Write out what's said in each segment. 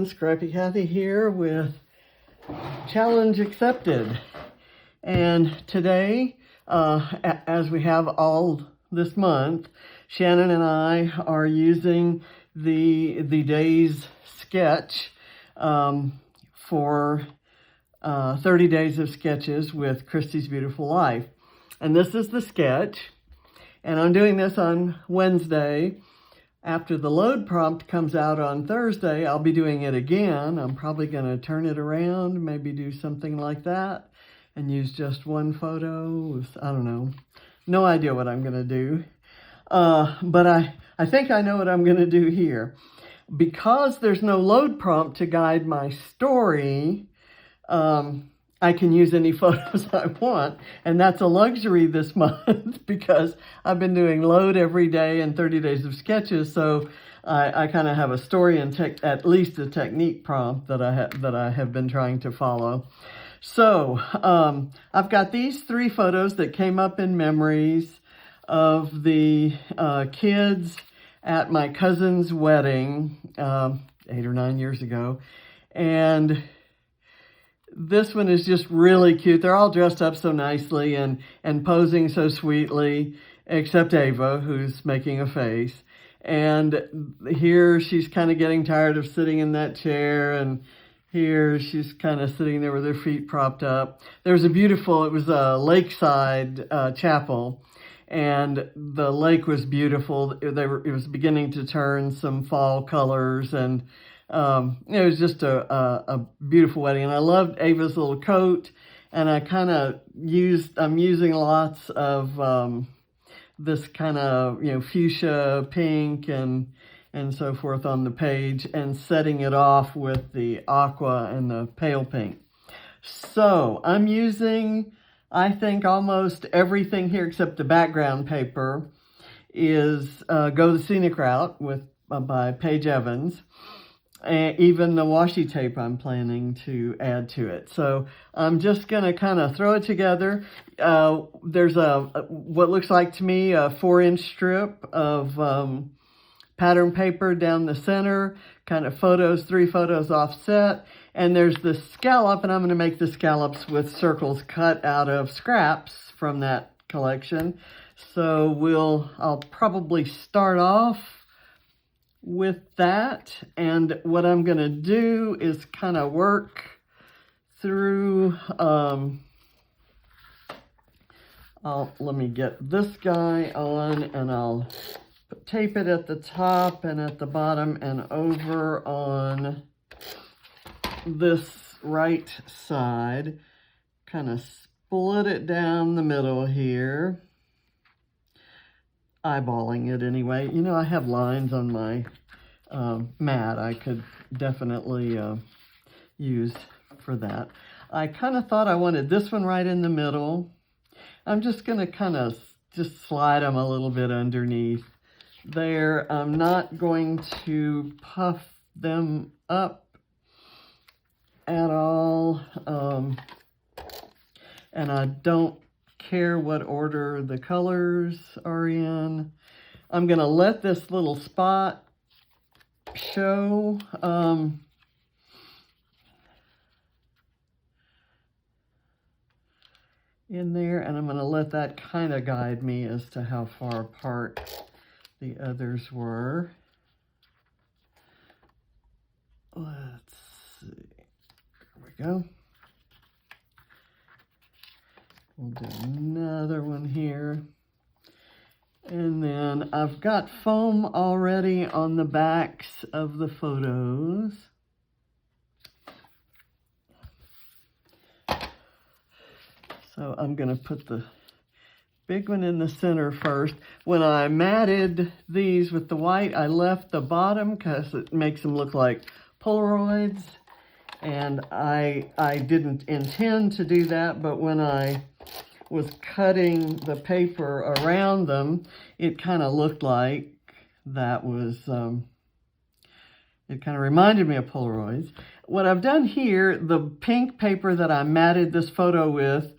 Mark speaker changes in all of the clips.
Speaker 1: everyone, Scrappy Kathy here with Challenge Accepted. And today, as we have all this month, Shannon and I are using the day's sketch for 30 days of sketches with Christy's Beautiful Life. And this is the sketch. And I'm doing this on Wednesday. After the load prompt comes out on Thursday, I'll be doing it again. I'm probably going to turn it around, maybe do something like that, and use just one photo. I don't know. No idea what I'm going to do. But I think I know what I'm going to do here. Because there's no load prompt to guide my story, I can use any photos I want, and that's a luxury this month because I've been doing load every day and 30 days of sketches, so I kind of have a story and at least a technique prompt that I have been trying to follow. So I've got these 3 photos that came up in memories of the kids at my cousin's wedding 8 or 9 years ago, and this one is just really cute. They're all dressed up so nicely and posing so sweetly, except Ava, who's making a face. And here she's kind of getting tired of sitting in that chair, and here she's kind of sitting there with her feet propped up. It was a lakeside chapel, and the lake was beautiful. It was beginning to turn some fall colors, and it was just a beautiful wedding, and I loved Ava's little coat, and I'm using lots of this kind of, fuchsia pink and so forth on the page, and setting it off with the aqua and the pale pink. So I'm using, I think, almost everything here except the background paper is Go the Scenic Route by Paige Evans. And even the washi tape I'm planning to add to it. So I'm just going to kind of throw it together. There's what looks like to me a 4-inch strip of pattern paper down the center, kind of 3 photos offset. And there's the scallop, and I'm going to make the scallops with circles cut out of scraps from that collection. So I'll probably start off with that, and what I'm going to do is kind of work through, let me get this guy on, and I'll tape it at the top and at the bottom and over on this right side, kind of split it down the middle here. Eyeballing it anyway. I have lines on my mat I could definitely use for that. I kind of thought I wanted this one right in the middle. I'm just going to kind of just slide them a little bit underneath there. I'm not going to puff them up at all, and I don't care what order the colors are in. I'm going to let this little spot show. In there, and I'm going to let that kind of guide me as to how far apart the others were. Let's see. There we go. We'll do another one here. And then I've got foam already on the backs of the photos. So I'm going to put the big one in the center first. When I matted these with the white, I left the bottom because it makes them look like Polaroids. And I didn't intend to do that, but when I was cutting the paper around them, it kind of looked like that was, it kind of reminded me of Polaroids. What I've done here, the pink paper that I matted this photo with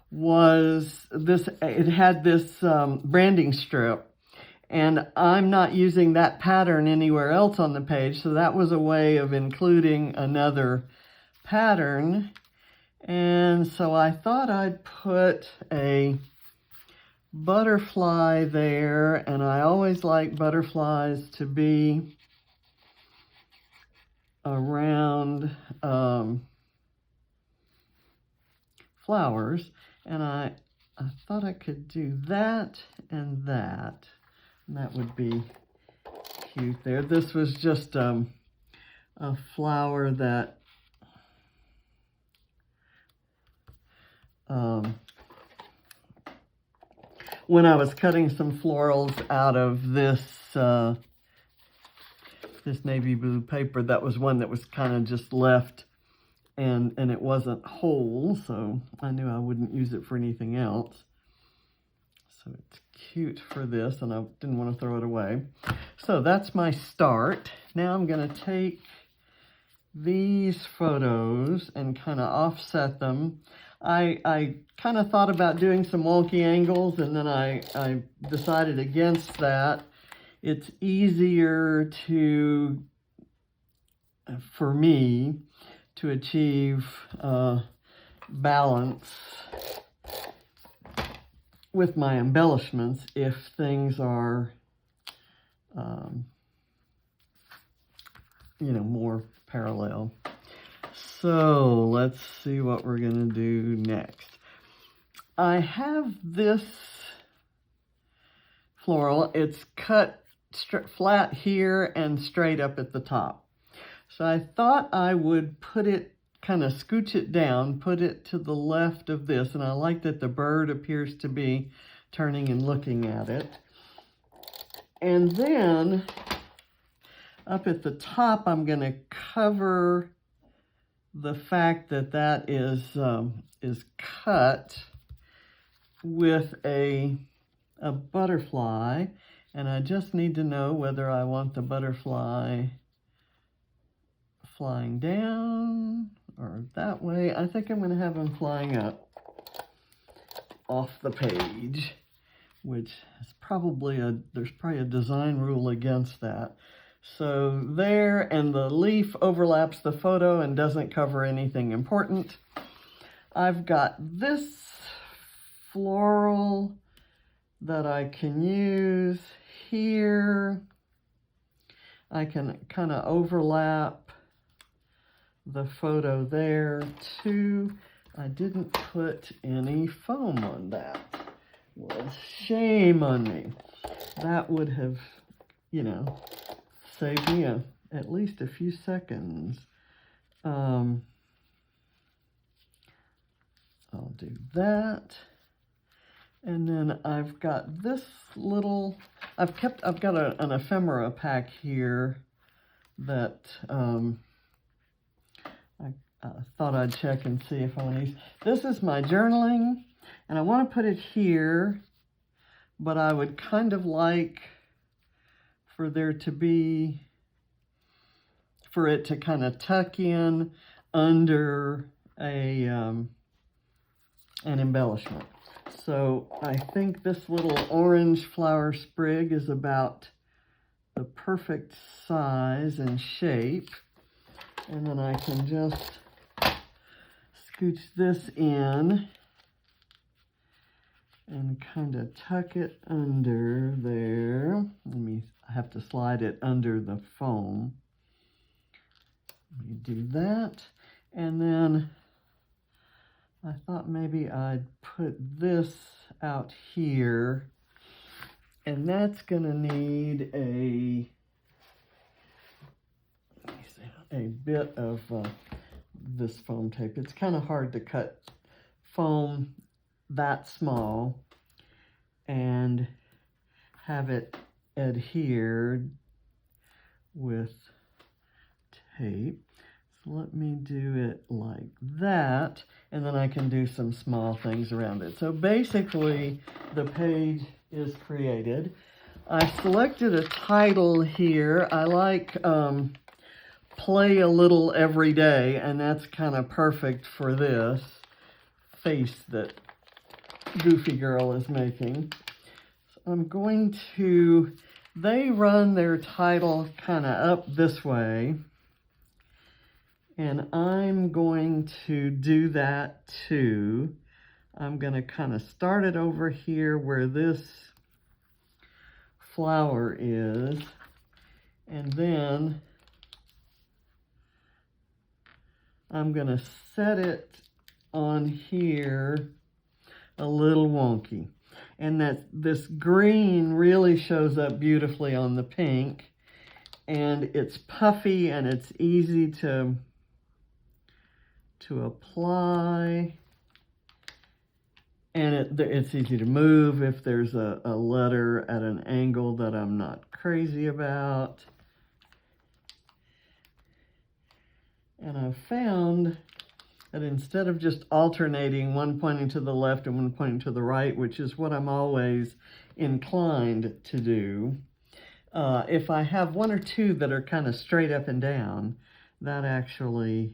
Speaker 1: was this, it had this branding strip, And I'm not using that pattern anywhere else on the page, so that was a way of including another pattern. And so I thought I'd put a butterfly there, and I always like butterflies to be around flowers, and I thought I could do that and that, and that would be cute there. This was just a flower that when I was cutting some florals out of this this navy blue paper, that was one that was kind of just left, and it wasn't whole, so I knew I wouldn't use it for anything else. So it's cute for this, and I didn't want to throw it away. So that's my start. Now I'm going to take these photos and kind of offset them. I kind of thought about doing some wonky angles, and then I decided against that. It's easier for me to achieve balance with my embellishments if things are, more parallel. So let's see what we're going to do next. I have this floral. It's cut flat here and straight up at the top. So I thought I would put it, kind of scooch it down, put it to the left of this, and I like that the bird appears to be turning and looking at it. And then up at the top, I'm going to cover the fact that that is cut with a butterfly, and I just need to know whether I want the butterfly flying down or that way. I think I'm going to have them flying up off the page, which is probably there's probably a design rule against that. So there, and the leaf overlaps the photo and doesn't cover anything important. I've got this floral that I can use here. I can kind of overlap the photo there too. I didn't put any foam on that. Well, shame on me. That would have, saved me at least a few seconds. I'll do that. And then I've got this little, I've got an ephemera pack here that I thought I'd check and see if I want to use. This is my journaling, and I want to put it here, but I would kind of like for there to be, for it to kind of tuck in under an embellishment. So I think this little orange flower sprig is about the perfect size and shape. And then I can just scooch this in and kind of tuck it under there. I have to slide it under the foam. Let me do that. And then I thought maybe I'd put this out here, and that's going to need a bit of this foam tape. It's kind of hard to cut foam that small and have it adhered with tape. So let me do it like that, and then I can do some small things around it. So basically, the page is created. I selected a title here. I like Play a Little Every Day, and that's kind of perfect for this face that Goofy Girl is making. So I'm going to, they run their title kind of up this way, and I'm going to do that too. I'm going to kind of start it over here where this flower is, and then I'm going to set it on here a little wonky. And that this green really shows up beautifully on the pink, and it's puffy and it's easy to apply, and it's easy to move if there's a letter at an angle that I'm not crazy about. And I've found that instead of just alternating, one pointing to the left and one pointing to the right, which is what I'm always inclined to do, if I have one or two that are kind of straight up and down, that actually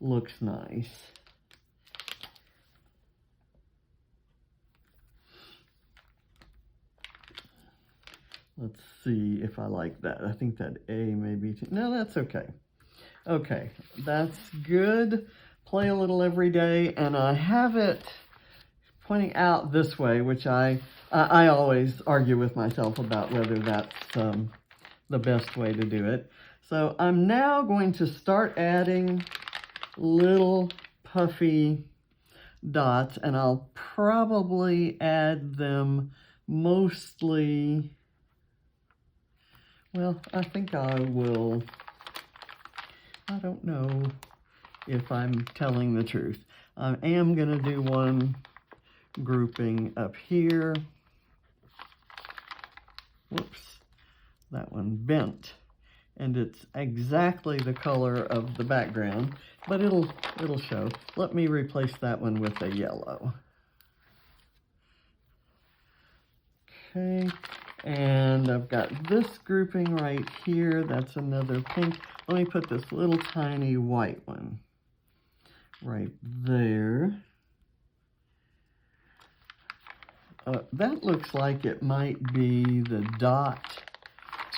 Speaker 1: looks nice. Let's see if I like that. I think that A may be too, no, that's okay. Okay, that's good. Play a little every day, and I have it pointing out this way, which I always argue with myself about whether that's the best way to do it. So I'm now going to start adding little puffy dots, and I'll probably add them mostly, well, I think I will, I don't know if I'm telling the truth. I am going to do one grouping up here. Whoops, that one bent. And it's exactly the color of the background, but it'll show. Let me replace that one with a yellow. Okay, and I've got this grouping right here. That's another pink. Let me put this little tiny white one right there. That looks like it might be the dot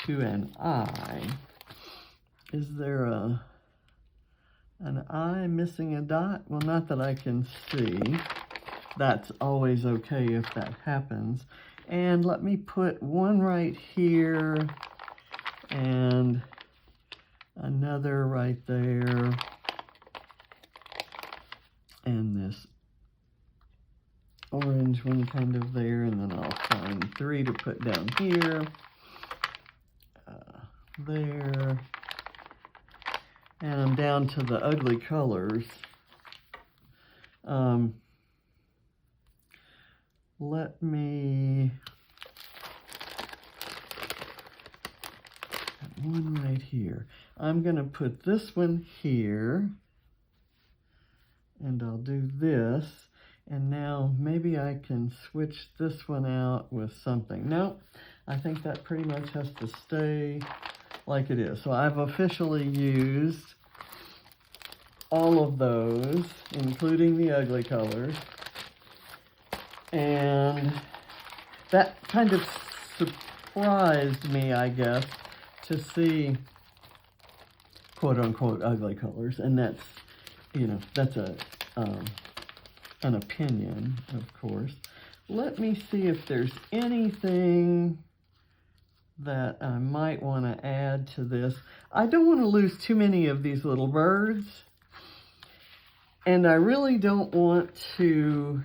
Speaker 1: to an I. Is there an I missing a dot? Well, not that I can see. That's always okay if that happens. And let me put one right here and another right there, and this orange one kind of there, and then I'll find 3 to put down here, there, and I'm down to the ugly colors. Let me one right here. I'm going to put this one here, and I'll do this, and now maybe I can switch this one out with something. No, I think that pretty much has to stay like it is. So I've officially used all of those, including the ugly colors, and that kind of surprised me, I guess, to see quote-unquote ugly colors, and that's, you know, that's an opinion, of course. Let me see if there's anything that I might want to add to this. I don't want to lose too many of these little birds, and I really don't want to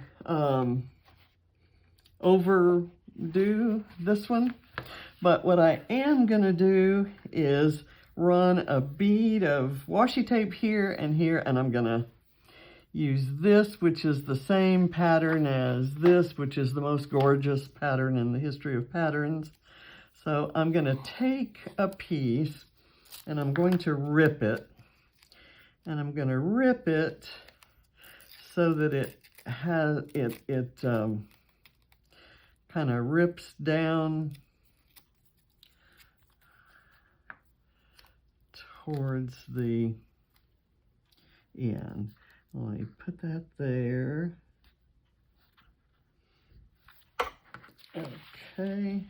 Speaker 1: overdo this one. But what I am going to do is run a bead of washi tape here and here, and I'm going to use this, which is the same pattern as this, which is the most gorgeous pattern in the history of patterns. So I'm going to take a piece, and I'm going to rip it, and I'm going to rip it so that it has kind of rips down towards the end. Let me put that there. Okay. Okay.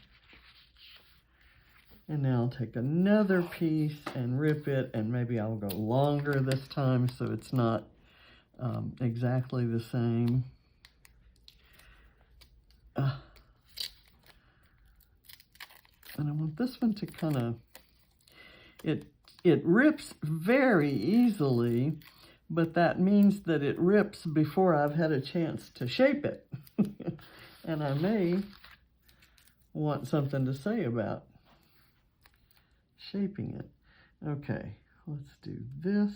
Speaker 1: And now I'll take another piece and rip it, and maybe I'll go longer this time so it's not exactly the same. And I want this one to kind of, it rips very easily, but that means that it rips before I've had a chance to shape it. And I may want something to say about shaping it. Okay, let's do this.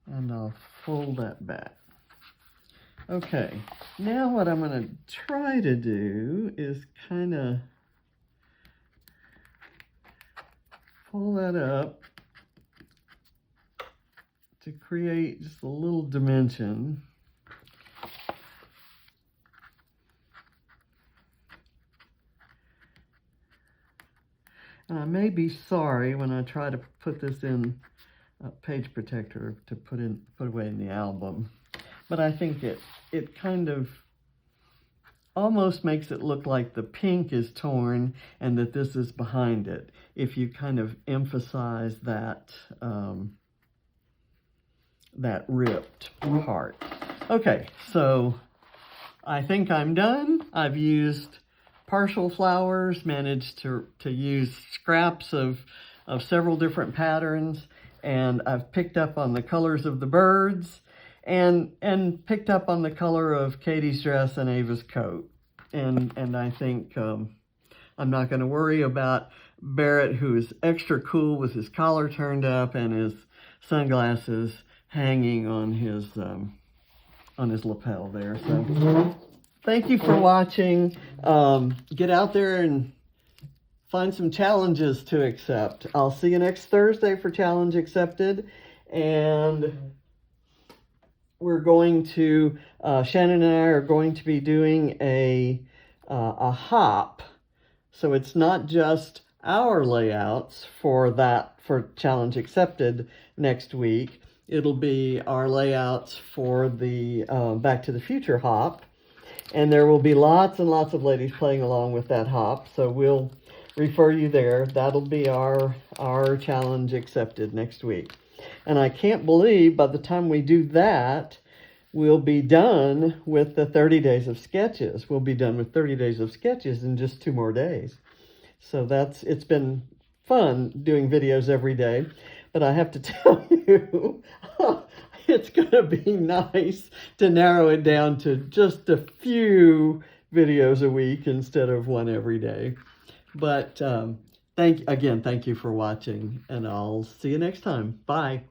Speaker 1: And I'll fold that back. Okay, now what I'm going to try to do is kind of pull that up to create just a little dimension. And I may be sorry when I try to put this in a page protector to put away in the album. But I think it kind of almost makes it look like the pink is torn and that this is behind it, if you kind of emphasize that, that ripped part. Okay, so I think I'm done. I've used partial flowers, managed to use scraps of several different patterns, and I've picked up on the colors of the birds and picked up on the color of Katie's dress and Ava's coat. And I think I'm not going to worry about Barrett, who is extra cool with his collar turned up and his sunglasses hanging on his lapel there. So thank you for watching. Get out there and find some challenges to accept. I'll see you next Thursday for Challenge Accepted. And we're going to, Shannon and I are going to be doing a hop. So it's not just our layouts for Challenge Accepted next week. It'll be our layouts for the Back to the Future hop. And there will be lots and lots of ladies playing along with that hop. So we'll refer you there. That'll be our Challenge Accepted next week. And I can't believe by the time we do that, we'll be done with the 30 days of sketches. We'll be done with 30 days of sketches in just 2 more days. So it's been fun doing videos every day. But I have to tell you, it's going to be nice to narrow it down to just a few videos a week instead of one every day. But thank you for watching, and I'll see you next time. Bye.